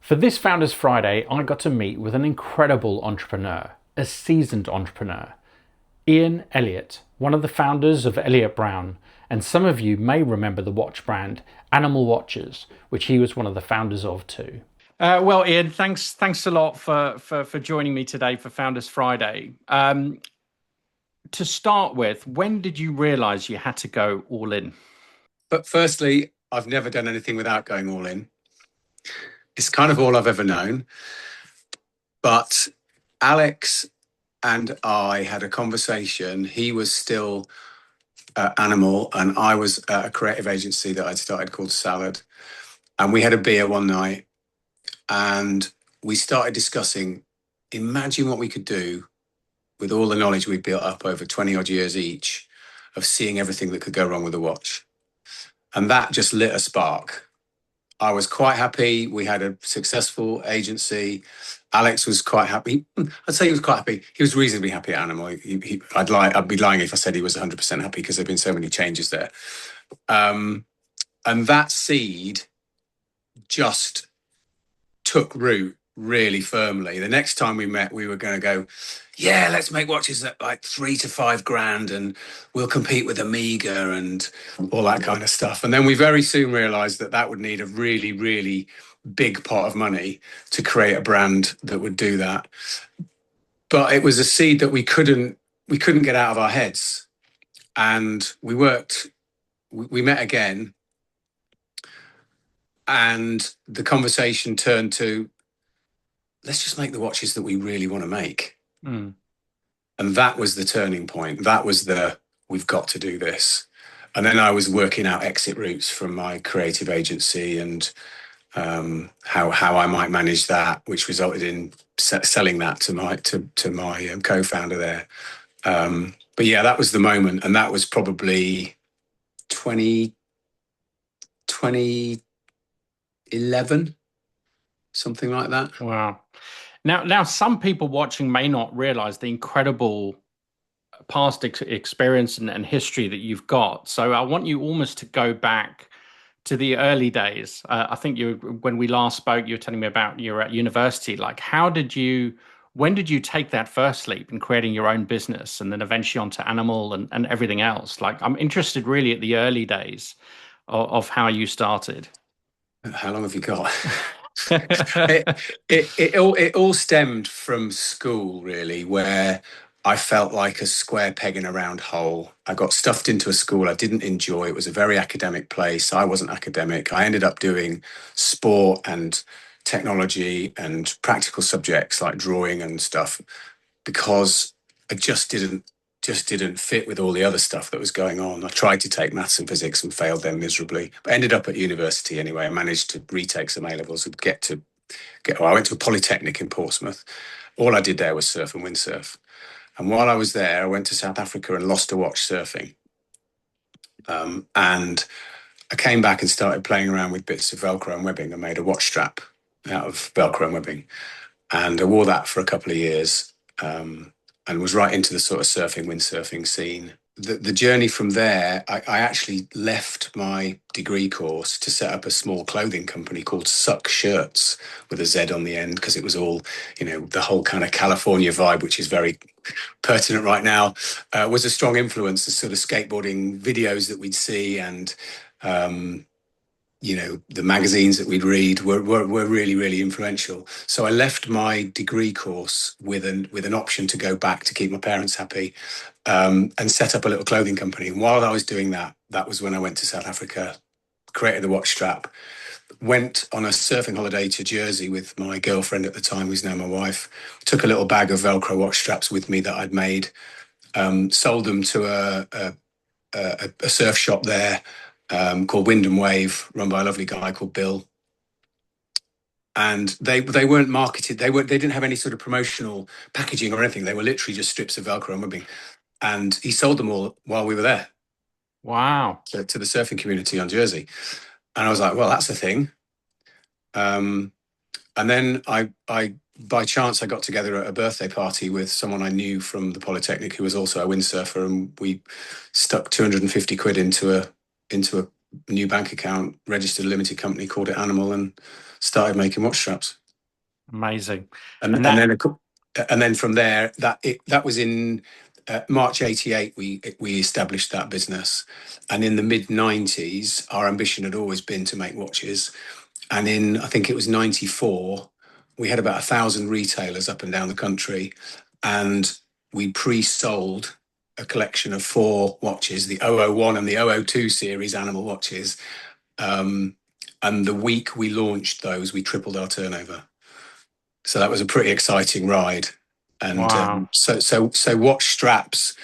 For this Founders Friday, I got to meet with an incredible entrepreneur, a seasoned entrepreneur, Ian Elliot, one of the founders of Elliot Brown, and some of you may remember the watch brand Animal Watches, which he was one of the founders of too. Well, Ian, thanks a lot for joining me today for Founders Friday. To start with, when did you realize you had to go all in? But firstly, I've never done anything without going all in. It's kind of all I've ever known. But Alex and I had a conversation. He was still at Animal, and I was at a creative agency that I'd started called Salad. And we had a beer one night, and we started discussing, imagine what we could do with all the knowledge we've built up over 20 odd years each of seeing everything that could go wrong with a watch. And that just lit a spark. I was quite happy. We had a successful agency. Alex was quite happy. I'd say he was quite happy. He was reasonably happy at Animal. I'd be lying if I said he was 100% happy because there've been so many changes there. And that seed just took root really firmly. The next time we met, we were going to go, yeah, let's make watches at like $3,000 to $5,000 and we'll compete with Amiga and all that kind of stuff. And then we very soon realized that that would need a really, really big pot of money to create a brand that would do that. But it was a seed that we couldn't get out of our heads. And we met again, and the conversation turned to, let's just make the watches that we really want to make. Mm. And that was the turning point. That was we've got to do this. And then I was working out exit routes from my creative agency and how I might manage that, which resulted in selling that to my co-founder there. But yeah, that was the moment. And that was probably 2011, something like that. Wow. Now, some people watching may not realize the incredible past experience and history that you've got. So I want you almost to go back to the early days. I think when we last spoke, you were telling me about you were at university. Like, when did you take that first leap in creating your own business and then eventually onto Animal and everything else? Like, I'm interested really at the early days of how you started. How long have you got? it all stemmed from school, really, where I felt like a square peg in a round hole. I got stuffed into a school I didn't enjoy. It was a very academic place. I wasn't academic. I ended up doing sport and technology and practical subjects like drawing and stuff because I just didn't fit with all the other stuff that was going on. I tried to take maths and physics and failed them miserably, but ended up at university anyway. I managed to retake some A-levels and I went to a polytechnic in Portsmouth. All I did there was surf and windsurf. And while I was there, I went to South Africa and lost a watch surfing. And I came back and started playing around with bits of Velcro and webbing and made a watch strap out of Velcro and webbing. And I wore that for a couple of years. And was right into the sort of surfing, windsurfing scene. The journey from there, I actually left my degree course to set up a small clothing company called Suck Shirts with a Z on the end, because it was all, the whole kind of California vibe, which is very pertinent right now, was a strong influence. The sort of skateboarding videos that we'd see and the magazines that we'd read were really, really influential. So I left my degree course with an option to go back to keep my parents happy, and set up a little clothing company. And while I was doing that, that was when I went to South Africa, created the watch strap, went on a surfing holiday to Jersey with my girlfriend at the time, who's now my wife, took a little bag of Velcro watch straps with me that I'd made, sold them to a surf shop there, called Wind and Wave, run by a lovely guy called Bill. And they weren't marketed. They didn't have any sort of promotional packaging or anything. They were literally just strips of Velcro and webbing. And he sold them all while we were there. Wow. To the surfing community on Jersey. And I was like, well, that's a thing. And then I by chance, I got together at a birthday party with someone I knew from the Polytechnic who was also a windsurfer, and we stuck 250 quid into a new bank account, registered a limited company, called it Animal, and started making watch straps. Amazing. And And and that, then and then from there, that was in March '88. We established that business, and in the mid '90s, our ambition had always been to make watches. And in, I think it was '94, we had about 1,000 retailers up and down the country, and we pre-sold a collection of 4 watches, the 001 and the 002 series Animal watches. Um, and the week we launched those, we tripled our turnover. So that was a pretty exciting ride. And wow. so watch straps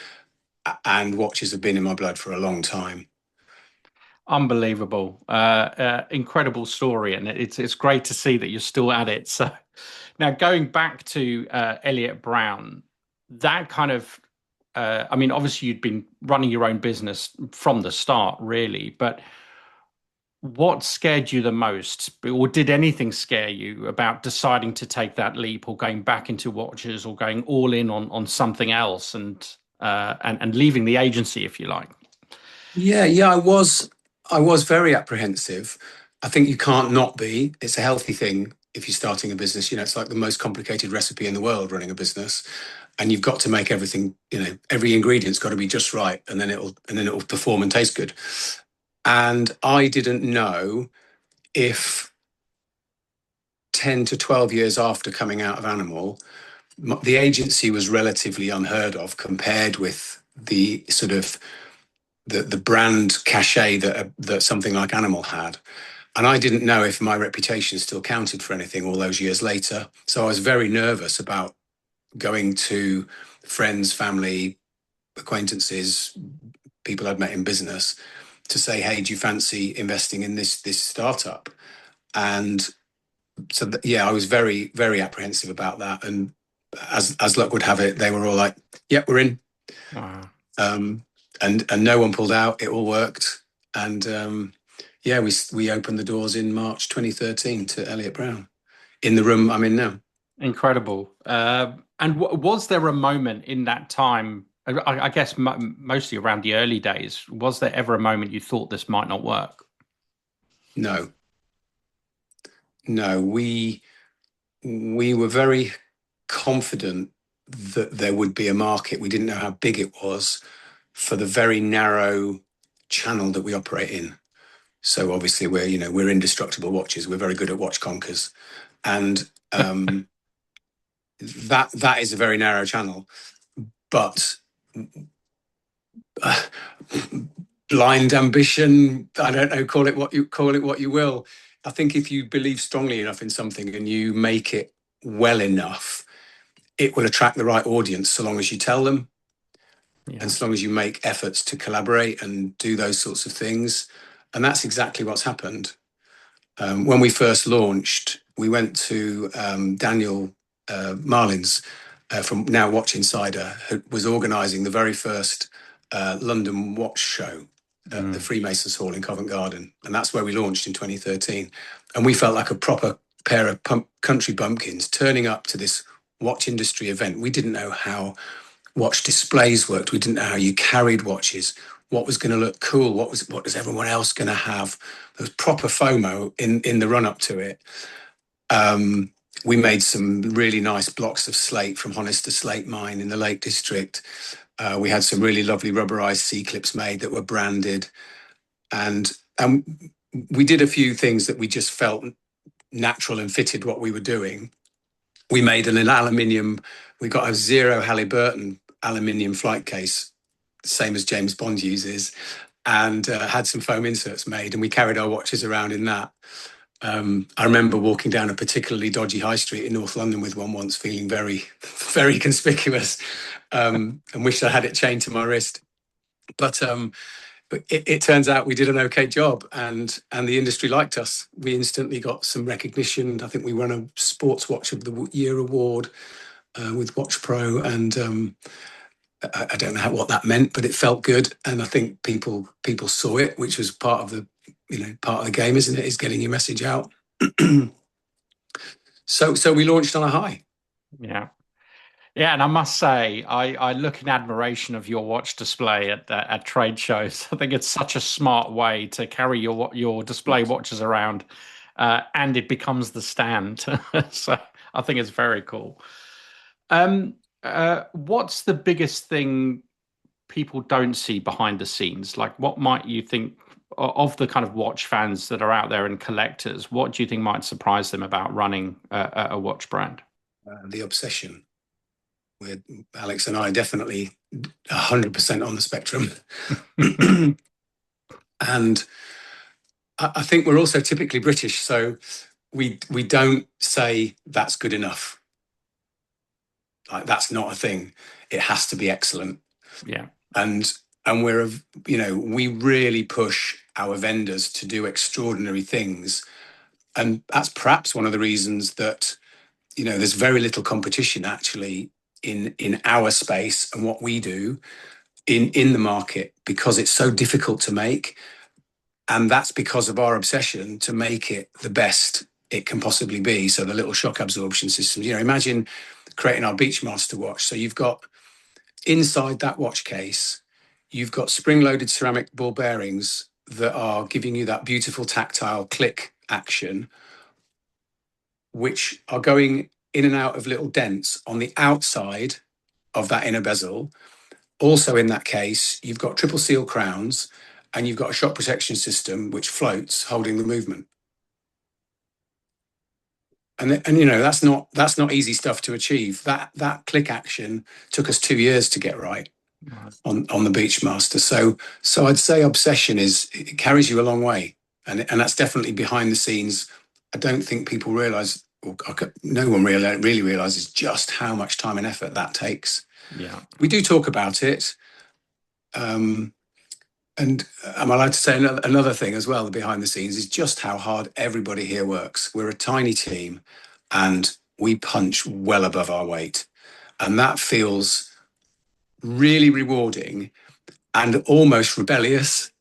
and watches have been in my blood for a long time. Unbelievable, incredible story, and it's great to see that you're still at it. So now going back to Elliot Brown, that kind of, I mean, obviously you'd been running your own business from the start, really, but what scared you the most, or did anything scare you about deciding to take that leap, or going back into watches, or going all in on something else, and leaving the agency, if you like? Yeah, I was very apprehensive. I think you can't not be. It's a healthy thing if you're starting a business. It's like the most complicated recipe in the world, running a business, and you've got to make everything. Every ingredient's got to be just right, and then it'll perform and taste good. And I didn't know if 10 to 12 years after coming out of Animal, the agency was relatively unheard of compared with the sort of the brand cachet that something like Animal had. And I didn't know if my reputation still counted for anything all those years later. So I was very nervous about going to friends, family, acquaintances, people I'd met in business to say, "Hey, do you fancy investing in this startup?" And so, yeah, I was very, very apprehensive about that. And as luck would have it, they were all like, "Yeah, we're in." Wow. Um, and no one pulled out. It all worked. And yeah, we opened the doors in March 2013 to Elliot Brown in the room I'm in now. Incredible. And was there a moment in that time, I guess mostly around the early days, was there ever a moment you thought this might not work? No, no, we were very confident that there would be a market. We didn't know how big it was for the very narrow channel that we operate in. So obviously we're indestructible watches. We're very good at watch conkers, and that is a very narrow channel. But uh, blind ambition, I don't know, call it what you will. I think if you believe strongly enough in something and you make it well enough, it will attract the right audience so long as you tell them, and Yeah. so long as you make efforts to collaborate and do those sorts of things. And that's exactly what's happened. When we first launched, we went to Daniel Marlins from Now Watch Insider, who was organising the very first London watch show at the Mm. Freemasons Hall in Covent Garden. And that's where we launched in 2013. And we felt like a proper pair of country bumpkins turning up to this watch industry event. We didn't know how watch displays worked. We didn't know how you carried watches, what was going to look cool, what was everyone else going to have. There was proper FOMO in the run up to it. Um, we made some really nice blocks of slate from Honister Slate Mine in the Lake District. We had some really lovely rubberized C clips made that were branded, and we did a few things that we just felt natural and fitted what we were doing. We made an aluminium. We got a zero Halliburton aluminium flight case, same as James Bond uses, and had some foam inserts made, and we carried our watches around in that. I remember walking down a particularly dodgy high street in North London with one once, feeling very, very conspicuous, and wished I had it chained to my wrist. But it turns out we did an okay job, and the industry liked us. We instantly got some recognition. I think we won a Sports Watch of the Year award with Watch Pro, and I don't know what that meant, but it felt good, and I think people saw it, which was part of the game, isn't it? Is getting your message out. So we launched on a high. Yeah. Yeah, and I must say, I look in admiration of your watch display at trade shows. I think it's such a smart way to carry your display watches around, and it becomes the stand. So I think it's very cool. Um, what's the biggest thing people don't see behind the scenes? Like, what might you think of the kind of watch fans that are out there and collectors? What do you think might surprise them about running a watch brand? The obsession. With Alex and I definitely 100% on the spectrum. And I think we're also typically British, so we don't say that's good enough. Like that's not a thing. It has to be excellent. Yeah. And we really push our vendors to do extraordinary things. And that's perhaps one of the reasons that, there's very little competition actually in our space and what we do in the market, because it's so difficult to make. And that's because of our obsession to make it the best it can possibly be. So the little shock absorption systems, imagine creating our Beachmaster watch. So you've got inside that watch case, you've got spring-loaded ceramic ball bearings that are giving you that beautiful tactile click action, which are going in and out of little dents on the outside of that inner bezel. Also in that case, you've got triple seal crowns and you've got a shock protection system which floats, holding the movement. And that's not easy stuff to achieve. That click action took us 2 years to get right on the Beachmaster. So I'd say obsession it carries you a long way, and that's definitely behind the scenes. I don't think people realise, or no one really realises just how much time and effort that takes. Yeah. We do talk about it. And am I allowed to say another thing as well? The behind the scenes is just how hard everybody here works. We're a tiny team and we punch well above our weight. And that feels really rewarding and almost rebellious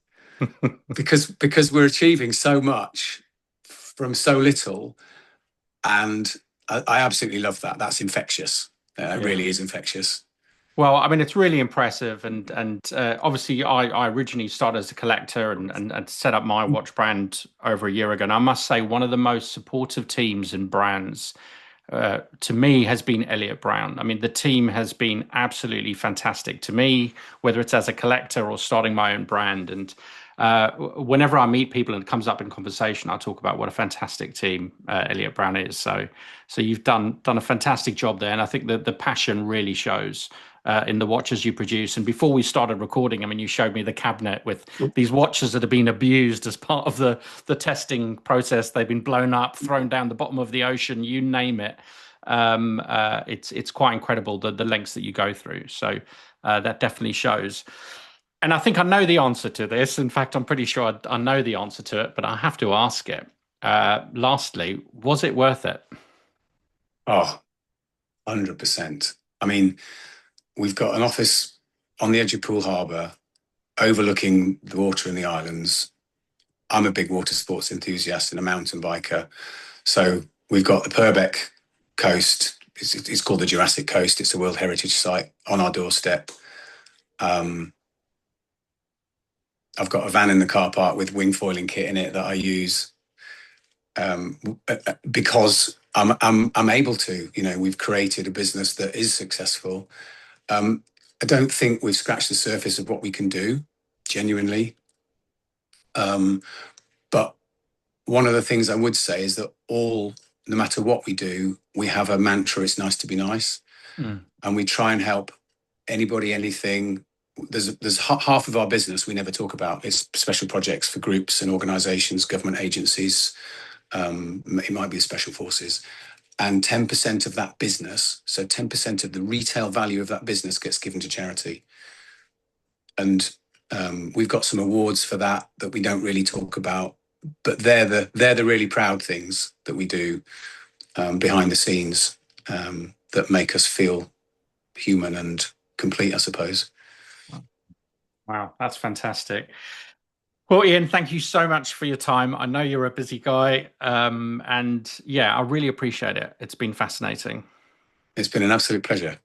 because we're achieving so much from so little. And I absolutely love that. That's infectious. It Yeah. really is infectious. Well, I mean, it's really impressive, and obviously, I originally started as a collector and set up my watch brand over a year ago. And I must say, one of the most supportive teams and brands to me has been Elliot Brown. I mean, the team has been absolutely fantastic to me, whether it's as a collector or starting my own brand. And whenever I meet people and it comes up in conversation, I talk about what a fantastic team Elliot Brown is. So you've done a fantastic job there, and I think that the passion really shows. In the watches you produce. And before we started recording, I mean, you showed me the cabinet with these watches that have been abused as part of the testing process. They've been blown up, thrown down the bottom of the ocean, you name it. It's quite incredible the lengths that you go through. So that definitely shows. And I think I know the answer to this. In fact, I'm pretty sure I know the answer to it, but I have to ask it. Lastly, was it worth it? Oh, 100%. I mean, we've got an office on the edge of Poole Harbour, overlooking the water in the islands. I'm a big water sports enthusiast and a mountain biker. So we've got the Purbeck coast. It's called the Jurassic Coast. It's a World Heritage Site on our doorstep. I've got a van in the car park with wing foiling kit in it that I use because I'm able to. We've created a business that is successful. I don't think we've scratched the surface of what we can do, genuinely. But one of the things I would say is that no matter what we do, we have a mantra: it's nice to be nice. And we try and help anybody, anything. There's half of our business we never talk about. It's special projects for groups and organizations, government agencies. It might be the special forces. And 10% of that business, so 10% of the retail value of that business gets given to charity. And we've got some awards for that we don't really talk about, but they're the really proud things that we do behind the scenes that make us feel human and complete, I suppose. Wow, that's fantastic. Well, Ian, thank you so much for your time. I know you're a busy guy. And yeah, I really appreciate it. It's been fascinating. It's been an absolute pleasure.